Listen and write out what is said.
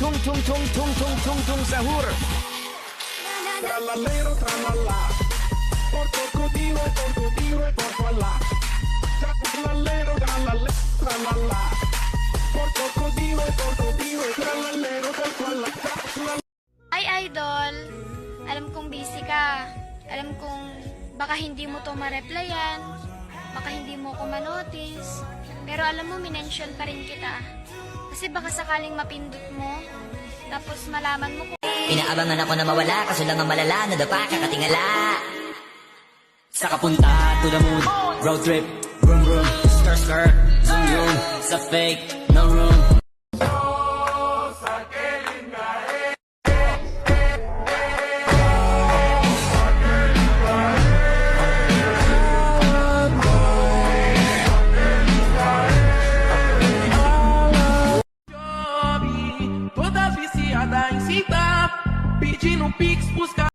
tung tung tung tung tung tung tung sahur. Tralalero, tralala. Por contigo, por tralala. Tralalero, tralala, tralala. Por contigo, tralalero, tralala. Ay, idol, alam kong busy ka. Alam kong baka hindi mo to ma-replyan, baka hindi mo ko ma-notice. Pero alam mo, minention pa rin kita. Kasi baka sakaling mapindot mo, tapos malaman mo kung... Inaabangan ako na mawala, kaso lang ang malala, nadapa kakatingala. Sa kapunta to the moon, road trip, vroom vroom, skirt skirt, zoom zoom, sa fake, no room. Toda viciada em cita, pedindo pix pros